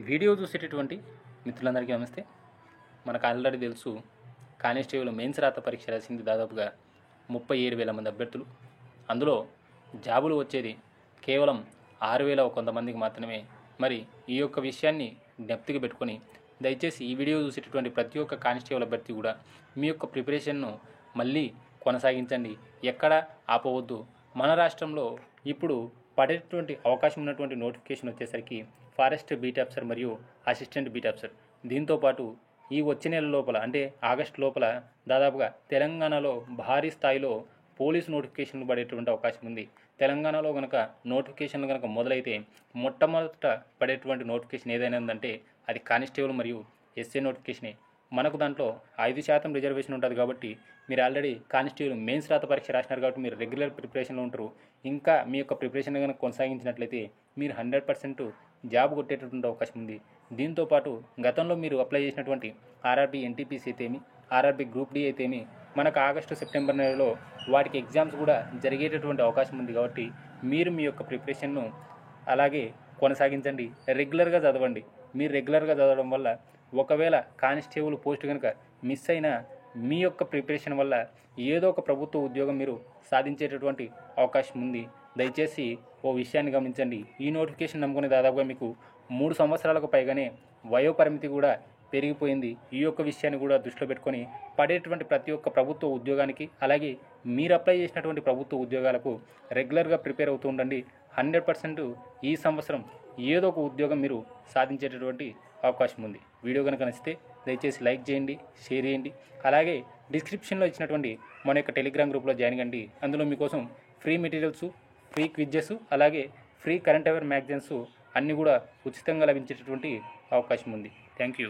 Video చూసేటటువంటి మిత్రులందరికీ నమస్తే. మనకు ఆల్రెడీ తెలుసు, కానిస్టేబుల్ మెయిన్స్ రాత పరీక్ష రాసింది దాదాపుగా 37,000 మంది అభ్యర్థులు. అందులో జాబులు వచ్చేది కేవలం 6,000 కొంతమందికి మాత్రమే. మరి ఈ యొక్క విషయాన్ని జ్ఞప్తికి పెట్టుకొని దయచేసి ఈ వీడియో చూసేటటువంటి ప్రతి ఒక్క కానిస్టేబుల్ అభ్యర్థి కూడా మీ యొక్క ప్రిపరేషన్ను మళ్ళీ కొనసాగించండి, ఎక్కడ ఆపవద్దు. మన రాష్ట్రంలో ఇప్పుడు పడేటువంటి అవకాశం ఉన్నటువంటి నోటిఫికేషన్ వచ్చేసరికి ఫారెస్ట్ బీట్ ఆఫీసర్ మరియు అసిస్టెంట్ బీట్ ఆఫీసర్. దీంతోపాటు ఈ వచ్చే నెల లోపల అంటే ఆగస్టు లోపల దాదాపుగా తెలంగాణలో భారీ స్థాయిలో పోలీసు నోటిఫికేషన్లు పడేటువంటి అవకాశం ఉంది. తెలంగాణలో కనుక నోటిఫికేషన్లు కనుక మొదలైతే మొట్టమొదట పడేటువంటి నోటిఫికేషన్ ఏదైనా ఉందంటే అది కానిస్టేబుల్ మరియు ఎస్ఏ నోటిఫికేషనే. మనకు దాంట్లో 5% రిజర్వేషన్ ఉంటుంది కాబట్టి మీరు ఆల్రెడీ కానిస్టేబుల్ మెయిన్స్ రాత పరీక్ష రాసినారు కాబట్టి మీరు రెగ్యులర్ ప్రిపరేషన్లో ఉంటారు. ఇంకా మీ యొక్క ప్రిపరేషన్ కనుక కొనసాగించినట్లయితే మీరు 100% జాబ్ కొట్టేటటువంటి అవకాశం ఉంది. దీంతోపాటు గతంలో మీరు అప్లై చేసినటువంటి ఆర్ఆర్బీ ఎన్టీపీసీ అయితేమి, ఆర్ఆర్బీ గ్రూప్ డి అయితేమి మనకు ఆగస్టు సెప్టెంబర్ నెలలో వాటికి ఎగ్జామ్స్ కూడా జరిగేటటువంటి అవకాశం ఉంది. కాబట్టి మీరు మీ యొక్క ప్రిపరేషన్ను అలాగే కొనసాగించండి, రెగ్యులర్గా చదవండి. మీరు రెగ్యులర్గా చదవడం వల్ల ఒకవేళ కానిస్టేబుల్ పోస్ట్ కనుక మిస్ అయినా మీ యొక్క ప్రిపరేషన్ వల్ల ఏదో ఒక ప్రభుత్వ ఉద్యోగం మీరు సాధించేటటువంటి అవకాశం ఉంది. దయచేసి ఓ విషయాన్ని గమనించండి. ఈ నోటిఫికేషన్ నమ్ముకునే దాదాపుగా మీకు 3 సంవత్సరాలకు పైగానే వయోపరిమితి కూడా పెరిగిపోయింది. ఈ యొక్క విషయాన్ని కూడా దృష్టిలో పెట్టుకొని పడేటువంటి ప్రతి ఒక్క ప్రభుత్వ ఉద్యోగానికి అలాగే మీరు అప్లై చేసినటువంటి ప్రభుత్వ ఉద్యోగాలకు రెగ్యులర్గా ప్రిపేర్ అవుతూ ఉండండి. 100% ఈ సంవత్సరం ఏదో ఒక ఉద్యోగం మీరు సాధించేటటువంటి అవకాశం ఉంది. వీడియో కనుక నచ్చితే దయచేసి లైక్ చేయండి, షేర్ చేయండి. అలాగే డిస్క్రిప్షన్లో ఇచ్చినటువంటి మన యొక్క టెలిగ్రామ్ గ్రూప్లో జాయిన్ కండి. అందులో మీకోసం ఫ్రీ మెటీరియల్స్, ఫ్రీ క్విజెస్ అలాగే ఫ్రీ కరెంట్ అఫైర్ మ్యాగజైన్స్ అన్నీ కూడా ఉచితంగా లభించేటటువంటి అవకాశం ఉంది. Thank you.